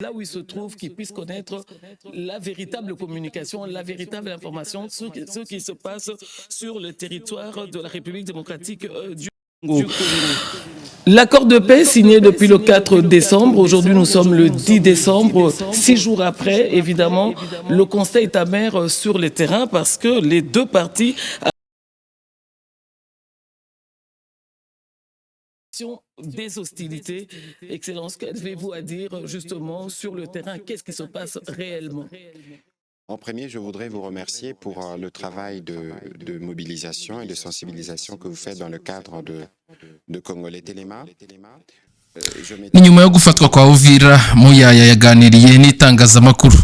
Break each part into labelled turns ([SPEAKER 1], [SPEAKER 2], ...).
[SPEAKER 1] là où ils se trouvent, qu'ils puissent connaître la véritable communication, la véritable information, ce qui se passe sur le territoire de la République démocratique du Congo. L'accord de paix signé depuis le 4 décembre, aujourd'hui nous sommes le 10 décembre, 6 jours après, évidemment, le constat est amer sur le terrain parce que les deux parties des hostilités. Excellence, qu'avez-vous à dire justement sur le terrain? Qu'est-ce qui se passe réellement?
[SPEAKER 2] En premier, je voudrais vous remercier pour le travail de mobilisation et de sensibilisation que vous faites dans le cadre de Congolais Téléma.
[SPEAKER 3] Ni nyuma yo gufatwa kwa Uvira Muyaya yaganiriye n'itangazamakuru.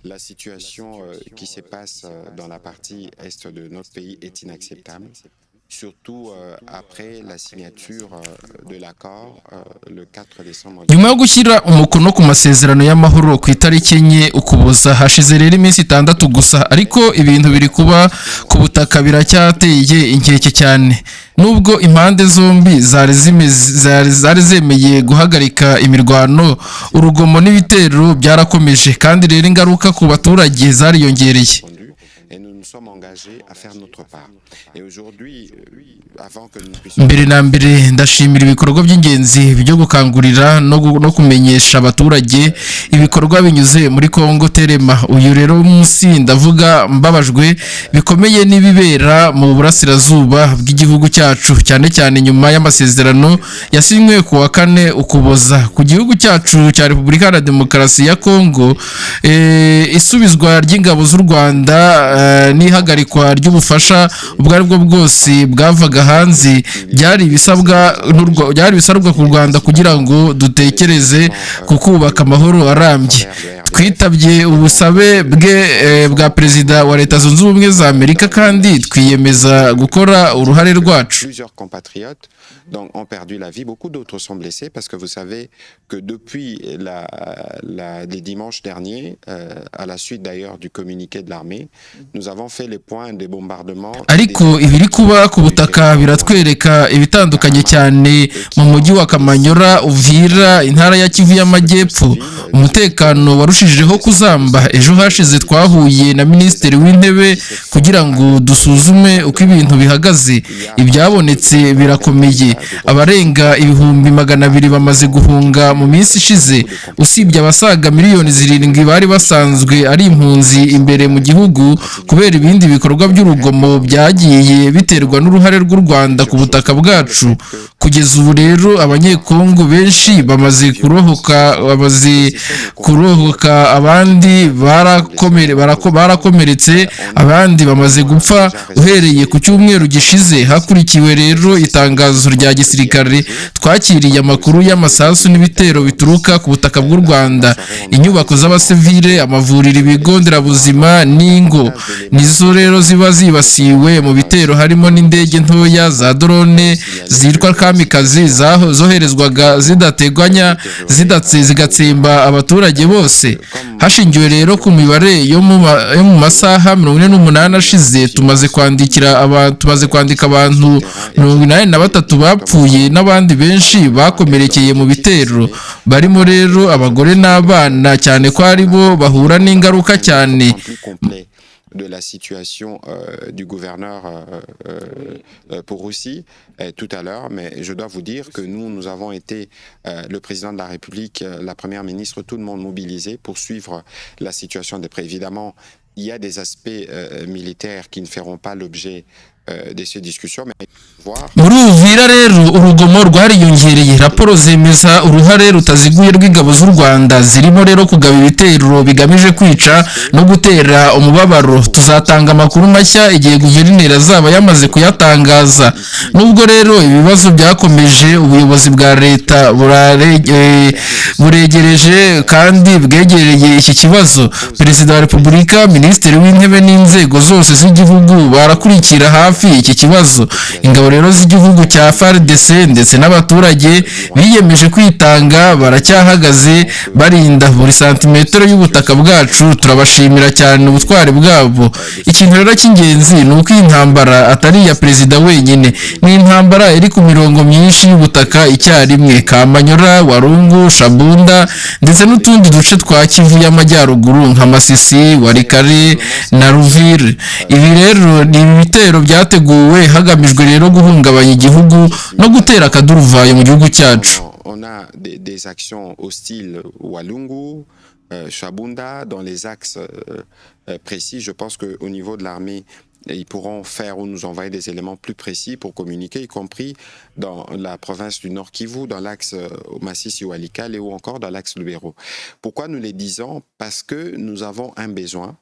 [SPEAKER 2] La situation qui se passe dans la partie est de notre pays est inacceptable. Surtout après la signature de l'accord le 4 décembre.
[SPEAKER 3] Nyuma yo gushyira umukono ku masezerano y'amahoro ku itariki enye Ukuboza, hashize rero iminsi 6 gusa, ariko ibintu biri kuba ku butaka biracyateye inkeke cyane. Nubwo impande zombi zari zemeye guhagarika imirwano, urugomo n'ibitero byarakomeje, kandi rero ingaruka ku baturage zariyongereye. Mbere na mbere ndashimira ibikorwa by'ingenzi byo gukangurira no kumenyesha abaturage ibikorwa binyuze muri Congo Telema. Uyu rero munsi ndavuga mbabajwe bikomeye n'ibibera mu burasirazuba bw'igihugu cyacu, cyane cyane nyuma y'amasezerano yasinywe ku wa 4 Ukuboza ku gihugu cyacu cya Repubulika ya Demokarasi ya Congo. Isubizwa ry'ingabo z'u Rwanda n'ihagarikwa ry'ubufasha ubwo ari bwo bwose bwavaga hanze byari bisabwa ku Rwanda kugira ngo dutekereze ku kubaka amahoro arambye. Twitabye ubusabe bwa Perezida wa Leta Zunze Ubumwe za Amerika kandi twiyemeza gukora uruhare rwacu.
[SPEAKER 2] Donc ont perdu la vie, beaucoup d'autres sont blessés parce que vous savez que depuis les dimanches derniers, à la suite d'ailleurs du communiqué de l'armée, nous avons fait les points des bombardements.
[SPEAKER 3] Ariko ibiri kuba ku butaka biratwereka ibitandukanye cyane mu mujyi wa Kamanyora, Uvira, intara ya Kivu y'Amajyepfo. Umutekano warushijeho kuzamba. Ejo hashize twahuye na Minisitiri w'Intebe kugira ngo dusuzume uko ibintu bihagaze. Ibyabonetse birakomeye. Abarenga 200,000 bamaze guhunga mu minsi ishize, usibye abasaga miliyoni 7 bari basanzwe ari impunzi imbere mu gihugu kubera ibindi bikorwa by'urugomo byagiye biterwa n'uruhare rw'u Rwanda ku butaka bwacu. Kugeza ubu rero abanyekongo benshi bamaze kurohoka, abandi barakomeretse, abandi bamaze gupfa uhereye ku cyumweru gishize. Hakurikiwe rero itangazo rya gisirikare, twakiriye amakuru y'amasasu n'ibitero bituruka ku butaka bw'u Rwanda. Inyubako z'abasivile, amavuriro, ibigo nderabuzima n'ingo nizo rero ziba zibasiwe mu bitero, harimo n'indege ntoya za drone zitwa kamikazi zoherezwaga zidateganya zigatsemba abaturage bose. Hashingiwe rero ku mibare yo mu masaha 48 ashize, tumaze kwandika abantu 83 bapfuye n'abandi benshi bakomerekeye mu bitero, barimo rero abagore n'abana, cyane ko ari bo bahura n'ingaruka cyane.
[SPEAKER 2] De la situation du gouverneur pour Russie tout à l'heure, mais je dois vous dire que nous avons été, le président de la République, la première ministre, tout le monde mobilisé pour suivre la situation de près. Évidemment, il y a des aspects militaires qui ne feront pas l'objet de ces discussions, mais
[SPEAKER 3] muri Uvira rero urugomo rwariyongereye. Raporo zemeza uruhare rutaziguye rw'ingabo z'u Rwanda zirimo rero kugaba ibitero bigamije kwica no gutera umubabaro. Tuzatanga amakuru mashya igihe guverineri azaba yamaze kuyatangaza. Nubwo rero ibibazo byakomeje, ubuyobozi bwa leta buregereje kandi bwegereye iki kibazo. Perezida wa Repubulika, Minisitiri w'Intebe n'inzego zose z'igihugu barakurikira hafi hafi iki kibazo. Ingabo rero z'igihugu cya FARDC ndetse n'abaturage biyemeje kwitanga baracyahagaze barinda buri santimetero y'ubutaka bwacu. Turabashimira cyane ubutwari bwabo. Ikintu rero cy'ingenzi ni uko iyi ntambara atari iya perezida wenyine, ni intambara iri ku mirongo myinshi y'ubutaka icyarimwe: Kamanyora, Warungu, Shabunda ndetse n'utundi duce twa Kivu y'Amajyaruguru nka Masisi, Walikale na Ruvire. Ibi rero ni ibitero byateguwe hagamijwe rero guhungabanya igihugu no gutera akaduruvayo mu gihugu cyacu.
[SPEAKER 2] On a des actions hostiles Walungu, Shabunda, dans les axes précis. Je pense qu'au niveau de l'armée, ils pourront faire ou nous envoyer des éléments plus précis pour communiquer, y compris dans la province du Nord Kivu, dans l'axe Masisi ou Walikale ou encore dans l'axe Lubero. Pourquoi nous les disons? Parce que nous avons un besoin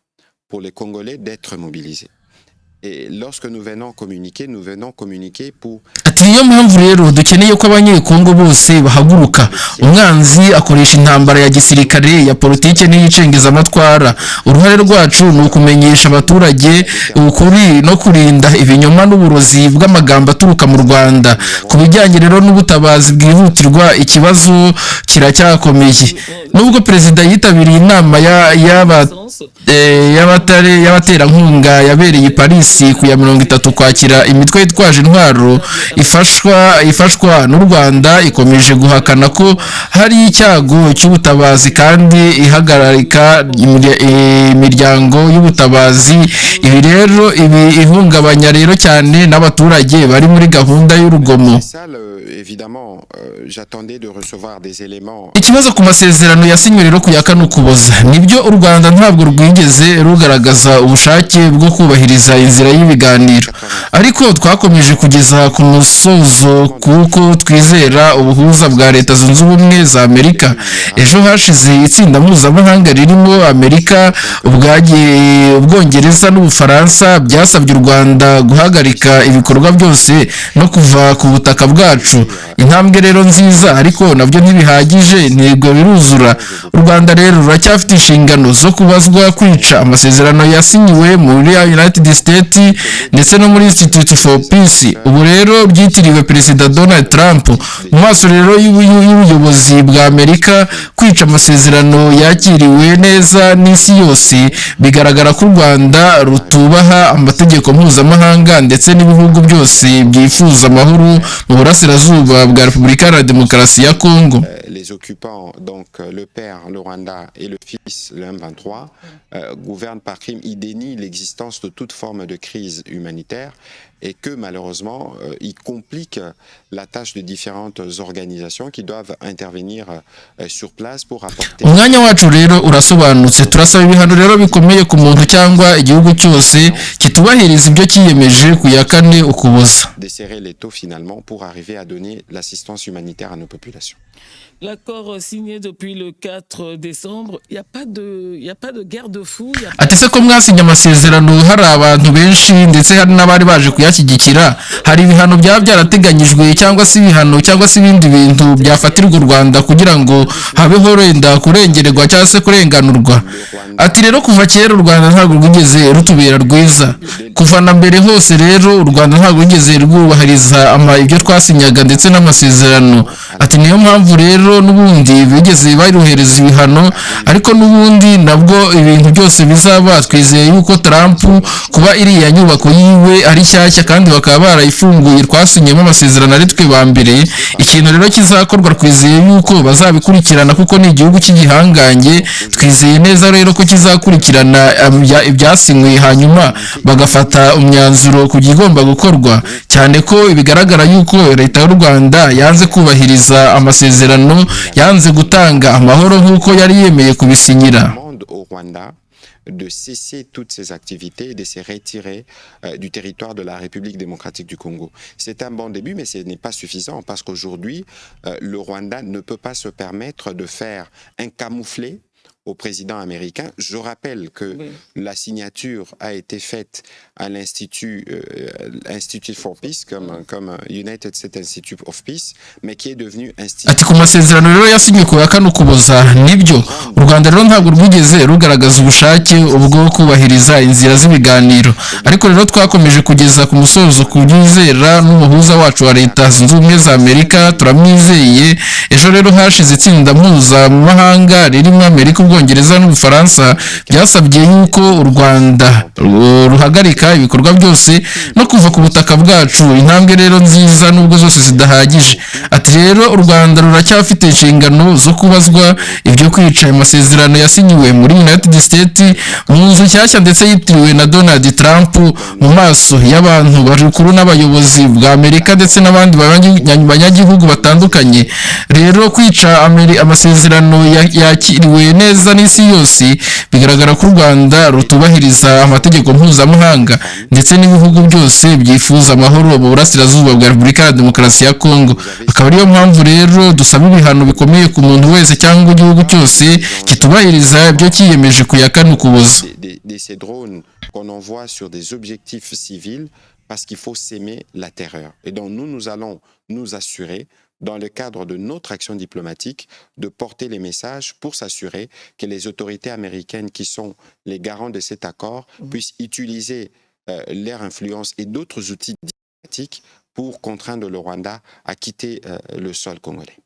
[SPEAKER 2] pour les Congolais d'être mobilisés. Et lorsque nous venons communiquer pour...
[SPEAKER 3] Ati niyo mpamvu rero dukeneye ko abanyekongo bose bahaguruka. Umwanzi akoresha intambara ya gisirikare, ya politike n'iyicengezamatwara. Uruhare rwacu ni ukumenyesha abaturage ukuri no kurinda ibinyoma n'uburozi bw'amagambo aturuka mu Rwanda. Ku bijyanye rero n'ubutabazi bwihutirwa, ikibazo kiracyakomeye. Nubwo perezida yitabiriye inama y'abaterankunga yabereye i Paris ku ya 30 Ukwakira, imitwe yitwaje intwaro ifashwa n'u Rwanda ikomeje guhakana ko hari icyago cy'ubutabazi kandi ihagarika imiryango y'ubutabazi. Ibi rero ihungabanya rero cyane n'abaturage bari muri gahunda y'urugomo. Ikibazo ku masezerano yasinywe rero ku ya 4 Ukuboza, nibyo u Rwanda ntabwo rwigeze rugaragaza ubushake bwo kubahiriza inzira y'ibiganiro, ariko twakomeje kugeza ku musozo kuko twizera ubuhuza bwa Leta Zunze Ubumwe za Amerika. Ejo hashize itsinda mpuzamahanga ririmo Amerika, Ubwongereza n'Ubufaransa byasabye u Rwanda guhagarika ibikorwa byose no kuva ku butaka bwacu. Intambwe rero nziza, ariko nabyo ntibihagije, ntabwo biruzura. U Rwanda rero ruracyafite inshingano zo kubazwa kwica amasezerano yasinyiwe muri United States ndetse no muri Institute for Peace, ubu rero byitiriwe Perezida Donald Trump. Mu maso rero y'ubuyobozi bwa Amerika, kwica amasezerano yakiriwe neza n'isi yose, bigaragara ko u Rwanda rutubaha amategeko mpuzamahanga ndetse n'ibihugu byose byifuza amahoro mu burasirazuba bwa Repubulika ya Demokarasi ya Kongo.
[SPEAKER 2] Les occupants, donc le père, le Rwanda, et le fils, le M23, gouvernent par crime. Ils dénient l'existence de toute forme de crise humanitaire et que malheureusement, ils compliquent la tâche de différentes organisations qui doivent intervenir sur place pour apporter...
[SPEAKER 3] Umwanya wacu rero urasobanutse. Turasaba ibihano rero bikomeye ku muntu cyangwa igihugu cyose kitubahiriza ibyo kiyemeje ku ya 4 Ukuboza.
[SPEAKER 2] Desserrer les taux finalement pour arriver à donner l'assistance humanitaire à nos populations.
[SPEAKER 1] L'accord signé depuis le 4 décembre, il n'y a pas de garde-fou.
[SPEAKER 3] Ati se ko mwasinye amasezerano hari abantu benshi ndetse hari n'abari baje kuyashyigikira, hari ibihano byarateganyijwe cyangwa se ibindi bintu byafatirwa u Rwanda kugira ngo habeho renda kurengererwa cyangwa se kurenganurwa. Ati rero kuva kera u Rwanda ntabwo rwigeze rutubera rwiza, kuva na mbere hose rero u Rwanda ntabwo rwigeze rwubahiriza ibyo twasinyaga ndetse n'amasezerano. Ati niyo mpamvu rero n'ubundi bigeze baruhereza ibihano, ariko n'ubundi nabwo ibintu byose bizaba. Twizeye yuko Trump kuba iriya nyubako yiwe ari shyashya kandi bakaba barayifunguye, twasinyemo amasezerano ari twe ba mbere, ikintu rero kizakorwa twizeye yuko bazabikurikirana kuko ni igihugu cy'igihangange. Twizeye neza rero ko kizakurikirana ibyasinywe hanyuma bagafata umyanzuro ku gigomba gukorwa, cyane ko bigaragara yuko Leta y'u Rwanda yanze kubahiriza amasezerano, yanze gutanga amahoro nk'uko yari yemeye kubisinyira.
[SPEAKER 2] De cesser toutes ces activités et de se retirer du territoire de la République démocratique du Congo. C'est un bon début, mais ce n'est pas suffisant parce qu'aujourd'hui, le Rwanda ne peut pas se permettre de faire un camouflet au président américain. Je rappelle que la signature a été faite à l'Institut Institute for Peace, comme United States Institute of Peace, mais qui est devenu Institute...
[SPEAKER 3] Ati ku masezerano rero yasinywe ku ya 4 Ukuboza, nibyo u Rwanda rero ntabwo rwigeze rugaragaza ubushake ubwo kubahiriza inzira z'ibiganiro, ariko rero twakomeje kugeza ku musozo kubyizera n'umuhuza wacu wa Leta Zunze Ubumwe za Amerika, turamwizeye. Ejo rero hashize itsinda mpuzamahanga ririmo Amerika, Ubwongereza n'Ubufaransa byasabye yuko u Rwanda ruhagarika ibikorwa byose no kuva ku butaka bwacu. Intambwe rero nziza nubwo zose zidahagije. Ati rero u Rwanda ruracyafite inshingano zo kubazwa ibyo kwica amasezerano yasinyiwe muri United States mu nzu nshyashya ndetse yitiriwe na Donald Trump mu maso y'abantu bakuru n'abayobozi bwa Amerika ndetse n'abandi banyagihugu batandukanye. Rero kwica amasezerano yakiriwe neza n'isi yose bigaragara ko u Rwanda rutubahiriza amategeko mpuzamahanga ndetse n'ibihugu byose byifuza amahoro mu burasirazuba bwa Repubulika ya Demokarasi ya Kongo. Akaba ariyo mpamvu rero dusaba ibihano bikomeye ku muntu wese cyangwa igihugu cyose kitubahiriza ibyo cyiyemeje kuyaka n'ukuboza.
[SPEAKER 2] Ces drones qu'on envoie sur des objectifs civils parce qu'il faut s'aimer la terreur. Et donc nous allons nous assurer, dans le cadre de notre action diplomatique, de porter les messages pour s'assurer que les autorités américaines qui sont les garants de cet accord puissent utiliser leur influence et d'autres outils diplomatiques pour contraindre le Rwanda à quitter le sol congolais.